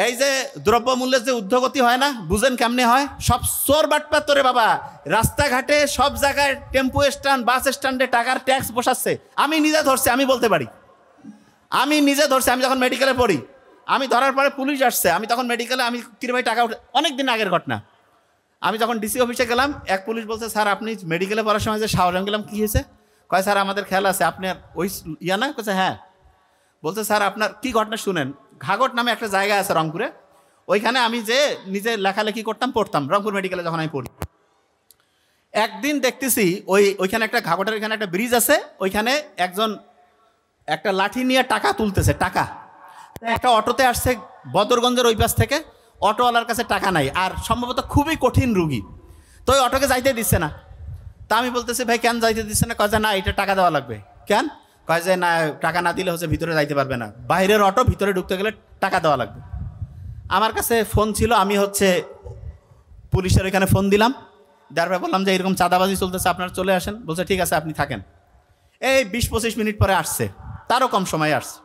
এই যে দ্রব্যমূল্যের যে ঊর্ধ্বগতি হয় না, বুঝেন কেমনে হয়? সব চোর বাটপার তোরে বাবা, রাস্তাঘাটে সব জায়গায় টেম্পো স্ট্যান্ড, বাস স্ট্যান্ডে টাকার ট্যাক্স বসাচ্ছে। আমি নিজে ধরছি, আমি বলতে পারি, আমি নিজে ধরছি। আমি যখন মেডিকেলে পড়ি, আমি ধরার পরে পুলিশ আসছে, আমি তখন মেডিকেলে, আমি কিরমাই টাকা উঠে, অনেক দিন আগের ঘটনা। আমি যখন ডিসি অফিসে গেলাম, এক পুলিশ বলছে, স্যার আপনি মেডিকেলে পড়ার সময় যে শাওয়ার, আমি গেলাম কী হয়েছে? কয় স্যার আমাদের খেয়াল আছে আপনার ওই ইয়া না? কয়েছে হ্যাঁ। বলছে স্যার আপনার কি ঘটনা শুনেন। ঘাগট নামে একটা জায়গা আছে রংপুরে, ওইখানে আমি যে নিজে লেখালেখি করতাম, পড়তাম রংপুর মেডিকেলে যখন আমি পড়ি। একদিন দেখতেছি ওইখানে একটা ঘাগটের এখানে একটা ব্রিজ আছে, ওইখানে একজন একটা লাঠি নিয়ে টাকা তুলতেছে। টাকা একটা অটোতে আসছে বদরগঞ্জের ওই পাশ থেকে, অটোওয়ালার কাছে টাকা নাই, আর সম্ভবত খুবই কঠিন রুগী, তো ওই অটোকে যাইতে দিচ্ছে না। তা আমি বলতেছি ভাই কেন যাইতে দিচ্ছে না? কয় যে না, এটা টাকা দেওয়া লাগবে। কেন? কয় যে না, টাকা না দিলে হচ্ছে ভিতরে যাইতে পারবে না, বাইরের অটো, ভিতরে ঢুকতে গেলে টাকা দেওয়া লাগবে। আমার কাছে ফোন ছিল, আমি হচ্ছে পুলিশের ওইখানে ফোন দিলাম, দেওয়ার পরে বললাম যে এরকম চাঁদাবাজি চলতেছে, আপনারা চলে আসেন। বলছে ঠিক আছে আপনি থাকেন। এই 20-25 মিনিট পরে আসছে, তারও কম সময় আসছে।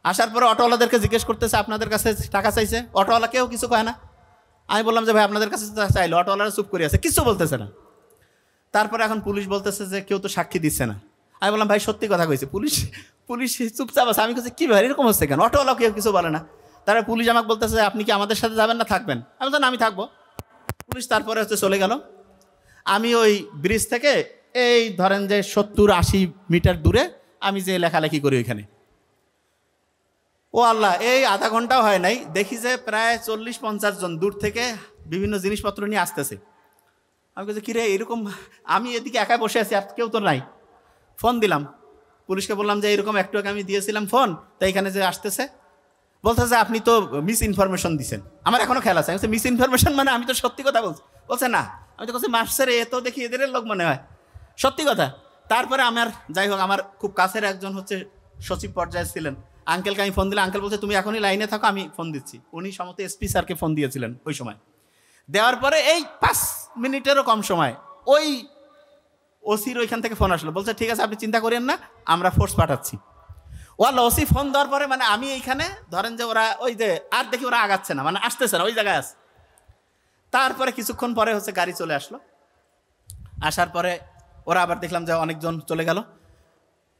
আসার পরে অটোওয়ালাদেরকে জিজ্ঞেস করতেছে আপনাদের কাছে টাকা চাইছে। অটোওয়ালা কেউ কিছু কয় না। আমি বললাম যে ভাই আপনাদের কাছে চাইলো, অটোওয়ালারা চুপ করে আছে, কিছু বলতেছে না। তারপরে এখন পুলিশ বলতেছে যে কেউ তো সাক্ষী দিচ্ছে না। আমি বললাম ভাই সত্যি কথা কইছে। পুলিশ চুপচাপ আছে। আমি কাছে কী ভাই এরকম হচ্ছে কেন? অটোওয়ালা কেউ কিছু বলে না। তারপরে পুলিশ আমাকে বলতেছে আপনি কি আমাদের সাথে যাবেন না থাকবেন? আমি বললাম আমি থাকবো। পুলিশ তারপরে হচ্ছে চলে গেল। আমি ওই ব্রিজ থেকে এই ধরেন যে 70-80 মিটার দূরে আমি যে লেখালেখি করি ওইখানে, ও আল্লাহ, এই আধা ঘন্টাও হয় নাই, দেখি যে প্রায় 40-50 জন দূর থেকে বিভিন্ন জিনিসপত্র নিয়ে আসতেছে। আমি বলছি কিরে এরকম, আমি এদিকে একাই বসে আছি, আর কেউ তো নাই। ফোন দিলাম পুলিশকে, বললাম যে এরকম একটু আগে আমি দিয়েছিলাম ফোন, তাই এখানে যে আসতেছে। বলতেছে আপনি তো মিস ইনফরমেশন দিচ্ছেন। আমার এখনো খেয়াল আছে। আমি বলছি মিস ইনফরমেশন মানে? আমি তো সত্যি কথা বলছি। বলছে না। আমি তো বলছি মাস্টারে এ তো দেখি এদের লোক মনে হয়, সত্যি কথা। তারপরে আমার যাই হোক, আমার খুব কাছের একজন হচ্ছে সচিব পর্যায়ে ছিলেন, আঙ্কেলকে আমি ফোন দিলাম। আঙ্কেল বলছে তুমি এখনই লাইনে থাকো, আমি ফোন দিচ্ছি। উনি সম্ভবত এসপি স্যারকে ফোন দিয়েছিলেন ওই সময়। দেওয়ার পরে এই 5 মিনিটেরও কম সময় ওই ওসির ওইখান থেকে ফোন আসলো। বলছে ঠিক আছে আপনি চিন্তা করেন না, আমরা ফোর্স পাঠাচ্ছি। ওয়াল্লা ওসি ফোন দেওয়ার পরে মানে আমি এইখানে ধরেন যে ওরা ওই যে আর দেখি ওরা আগাচ্ছে না, মানে আসতেছে না, ওই জায়গায় আছে। তারপরে কিছুক্ষণ পরে হচ্ছে গাড়ি চলে আসলো। আসার পরে ওরা আবার দেখলাম যে অনেকজন চলে গেল।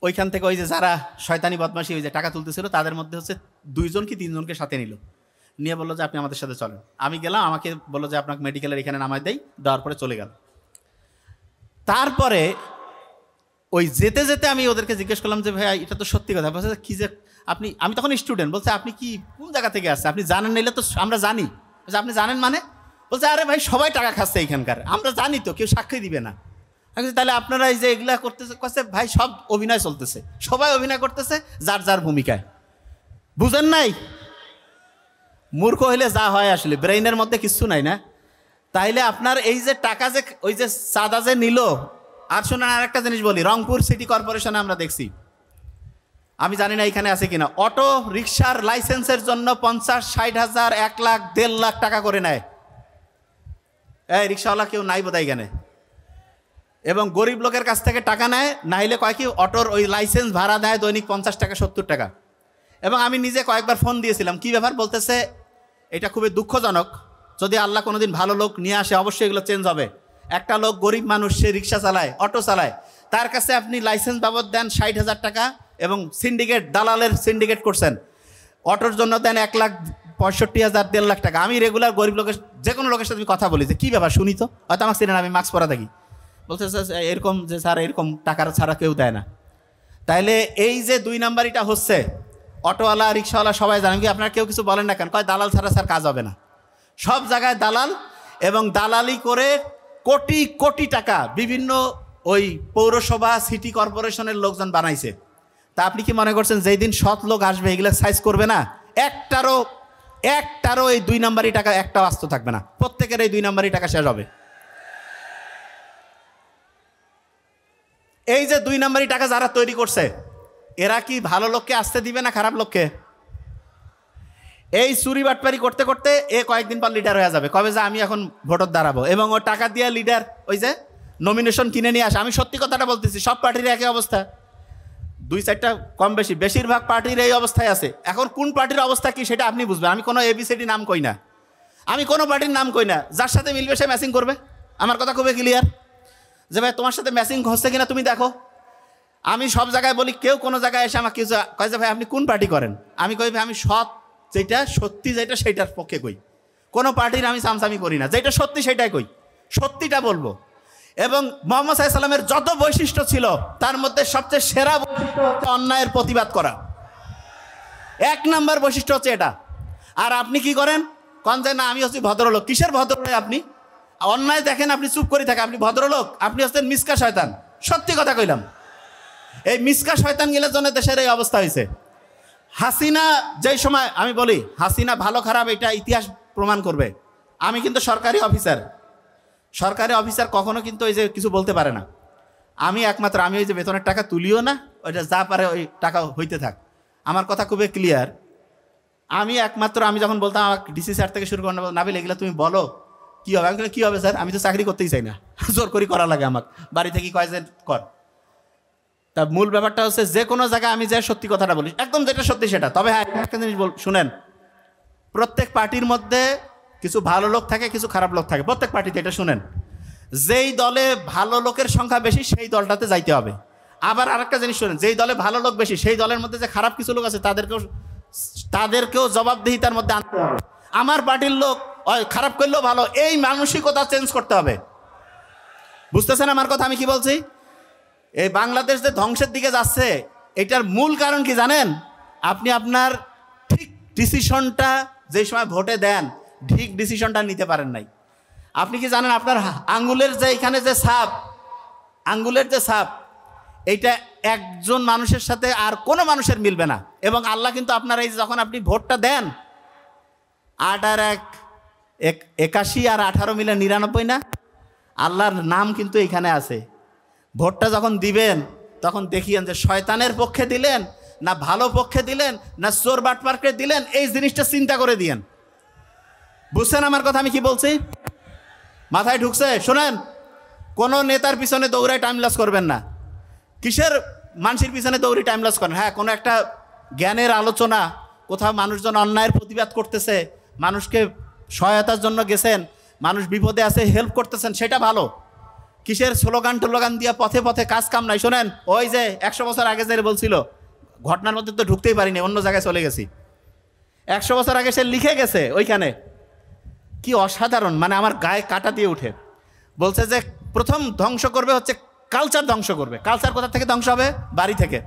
ওইখান থেকে ওই যে যারা শয়তানি বদমাশি ওই যে টাকা তুলতেছিল, তাদের মধ্যে হচ্ছে 2 জন কি 3 জনকে সাথে নিল, নিয়ে বললো যে আপনি আমাদের সাথে চলেন। আমি গেলাম, আমাকে বললো যে আপনাকে মেডিকেলের এখানে নামাই দেই, দেওয়ার পরে চলে গেল। তারপরে ওই যেতে যেতে আমি ওদেরকে জিজ্ঞেস করলাম যে ভাই এটা তো সত্যি কথা। বলছে কি যে আপনি, আমি তখন স্টুডেন্ট। বলছে আপনি কি কোন জায়গা থেকে আসছে? আপনি জানেন নিলে তো আমরা জানি। বলছে আপনি জানেন মানে? বলছে আরে ভাই সবাই টাকা খাচ্ছে এইখানকার, আমরা জানি তো, কেউ সাক্ষী দিবে না। তাহলে আপনারা এই যে এগুলা করতেছে ভাই, সব অভিনয় চলতেছে, সবাই অভিনয় করতেছে যার যার ভূমিকায়, বুঝেন নাই? মূর্খ হইলে যা হয়, আসলে ব্রেইনের মধ্যে কিচ্ছু নাই না। তাইলে আপনার এই যে টাকা যে ওই যে চাঁদা যে নিল। আর শুনেন আর একটা জিনিস বলি, রংপুর সিটি কর্পোরেশনে আমরা দেখছি, আমি জানি না এখানে আছে কিনা, অটো রিক্সার লাইসেন্সের জন্য 50-60 হাজার, 1 লাখ, 1.5 লাখ টাকা করে নেয়। এই রিক্সাওয়ালা কেউ নাই বোধহয় এখানে। এবং গরিব লোকের কাছ থেকে টাকা নেয়, না হলে কয় কি অটোর ওই লাইসেন্স ভাড়া দেয় দৈনিক 50 টাকা 70 টাকা। এবং আমি নিজে কয়েকবার ফোন দিয়েছিলাম, কি ব্যাপার? বলতেছে এটা খুবই দুঃখজনক, যদি আল্লাহ কোনোদিন ভালো লোক নিয়ে আসে অবশ্যই এগুলো চেঞ্জ হবে। একটা লোক গরিব মানুষ, সে রিক্সা চালায়, অটো চালায়, তার কাছে আপনি লাইসেন্স বাবদ দেন 60 হাজার টাকা, এবং সিন্ডিকেট, দালালের সিন্ডিকেট করছেন, অটোর জন্য দেন 1,65,000, 1.5 লাখ টাকা। আমি রেগুলার গরিব লোকের যে কোনো লোকের সাথে আমি কথা বলি যে কী ব্যাপার শুনি তো, হয়তো আমার চিনেন, আমি মাস্ক পরা থাকি। বলছে স্যার এরকম যে স্যার এরকম টাকার ছাড়া কেউ দেয় না। তাইলে এই যে 2 নাম্বারিটা হচ্ছে, অটোওয়ালা রিক্সাওয়ালা সবাই জানেন, কি আপনারা কেউ কিছু বলেন না কেন? কয় দালাল ছাড়া স্যার কাজ হবে না। সব জায়গায় দালাল, এবং দালালি করে কোটি কোটি টাকা বিভিন্ন ওই পৌরসভা, সিটি কর্পোরেশনের লোকজন বানাইছে। তা আপনি কি মনে করছেন যেই দিন সৎ লোক আসবে এগুলো সাইজ করবে না? একটারও এই 2 নাম্বারি টাকা একটা আস্ত থাকবে না, প্রত্যেকের এই 2 নাম্বারি টাকা শেষ হবে। এই যে 2 নাম্বারি টাকা যারা তৈরি করছে, এরা কি ভালো লোককে আসতে দিবে না খারাপ লোককে? এই চুরি বাটপারি করতে করতে এ কয়েকদিন পর লিডার হয়ে যাবে, কবে যে আমি এখন ভোটর দাঁড়াবো, এবং ও টাকা দিয়ে লিডার ওই যে নমিনেশন কিনে নিয়ে আসে। আমি সত্যি কথাটা বলতেছি, সব পার্টির একই অবস্থা। 2-4টা কম বেশি, বেশিরভাগ পার্টির এই অবস্থায় আছে। এখন কোন পার্টির অবস্থা কি সেটা আপনি বুঝবেন। আমি কোনো এবিসিডি নাম কই না, আমি কোনো পার্টির নাম কই না। যার সাথে মিলবে সে ম্যাচিং করবে। আমার কথা খুবই ক্লিয়ার যে ভাই তোমার সাথে ম্যাচিং হচ্ছে কিনা তুমি দেখো। আমি সব জায়গায় বলি, কেউ কোনো জায়গায় এসে আমাকে কিছু কয় যে ভাই আপনি কোন পার্টি করেন, আমি কই ভাই আমি সৎ যেটা সত্যি যেটা সেইটার পক্ষে কই। কোনো পার্টির আমি সামসামি করি না, যেটা সত্যি সেটাই কই, সত্যিটা বলবো। এবং মুহাম্মদ সাল্লাল্লাহু আলাইহি ওয়াসাল্লামের যত বৈশিষ্ট্য ছিল তার মধ্যে সবচেয়ে সেরা বৈশিষ্ট্য হচ্ছে অন্যায়ের প্রতিবাদ করা। 1 নম্বর বৈশিষ্ট্য হচ্ছে এটা। আর আপনি কি করেন, কন যে না আমি হচ্ছি ভদ্রলোক। কিসের ভদ্রলোক? আপনি অন্যায় দেখেন আপনি চুপ করে থাকেন, আপনি ভদ্রলোক? আপনি হচ্ছেন মিসকা শয়তান। সত্যি কথা কইলাম, এই মিসকা শয়তান গেলে জন্য দেশের এই অবস্থা হয়েছে। হাসিনা যেই সময়, আমি বলি হাসিনা ভালো খারাপ এটা ইতিহাস প্রমাণ করবে। আমি কিন্তু সরকারি অফিসার কখনো কিন্তু ওই যে কিছু বলতে পারে না। আমি একমাত্র আমি ওই যে বেতনের টাকা তুলিও না, ওইটা যা পারে ওই টাকা হইতে থাক। আমার কথা খুবই ক্লিয়ার। আমি একমাত্র আমি যখন বলতাম আমাকে ডিসি স্যার থেকে শুরু করে নাবিল এগুলো তুমি বলো কী হবে, আমি কী হবে স্যার, আমি তো চাকরি করতেই চাই না, জোর করি করা লাগে আমাকে, বাড়ি থেকে কয় যে কর। তা মূল ব্যাপারটা হচ্ছে যে কোনো জায়গায় আমি যে সত্যি কথাটা বলি, একদম যেটা সত্যি সেটা। তবে হ্যাঁ একটা জিনিস শুনেন, প্রত্যেক পার্টির মধ্যে কিছু ভালো লোক থাকে, কিছু খারাপ লোক থাকে, প্রত্যেক পার্টিতে। এটা শুনেন, যেই দলে ভালো লোকের সংখ্যা বেশি সেই দলটাতে যাইতে হবে। আবার আরেকটা জিনিস শুনেন, যেই দলে ভালো লোক বেশি সেই দলের মধ্যে যে খারাপ কিছু লোক আছে তাদেরকেও জবাবদিহিতার মধ্যে আনতে হবে। আমার পার্টির লোক খারাপ করলেও ভালো, এই মানসিকতা চেঞ্জ করতে হবে। বুঝতেছেন আমার কথা আমি কি বলছি? এই বাংলাদেশ যে ধ্বংসের দিকে যাচ্ছে এটার মূল কারণ কি জানেন? আপনি আপনার ঠিক ডিসিশনটা যেই সময় ভোটে দেন ঠিক ডিসিশনটা নিতে পারেন নাই। আপনি কি জানেন আপনার আঙ্গুলের যে এখানে যে ছাপ, আঙ্গুলের যে ছাপ, এইটা একজন মানুষের সাথে আর কোনো মানুষের মিলবে না। এবং আল্লাহ কিন্তু আপনার এই যখন আপনি ভোটটা দেন 8 আর 1 81 আর 18 মিলে 99 না, আল্লাহর নাম কিন্তু এখানে আছে। ভোটটা যখন দিবেন তখন দেখিয়েন যে শয়তানের পক্ষে দিলেন না ভালো পক্ষে দিলেন না চোর বাটপারকে দিলেন, এই জিনিসটা চিন্তা করে দিয়েন। বুঝছেন আমার কথা আমি কি বলছি? মাথায় ঢুকছে? শোনেন, কোনো নেতার পিছনে দৌড়ায় টাইম লস করবেন না। কিসের মানুষের পিছনে দৌড়ি টাইম লস করেন? হ্যাঁ, কোনো একটা জ্ঞানের আলোচনা, কোথাও মানুষজন অন্যায়ের প্রতিবাদ করতেছে, মানুষকে সহায়তার জন্য গেছেন, মানুষ বিপদে আছে হেল্প করতেছেন, সেটা ভালো। কিসের স্লোগান টোলোগান দিয়া পথে পথে কাজ কাম নাই। শোনেন, ওই যে 100 বছর আগে যে বলছিল ঘটনার মধ্যে তো ঢুকতেই পারিনি, অন্য জায়গায় চলে গেছি। 100 বছর আগে সে লিখে গেছে ওইখানে, কি অসাধারণ, মানে আমার গায়ে কাটা দিয়ে উঠে। বলছে যে প্রথম ধ্বংস করবে হচ্ছে কালচার, ধ্বংস করবে। কালচার কোথা থেকে ধ্বংস হবে? বাড়ি থেকে।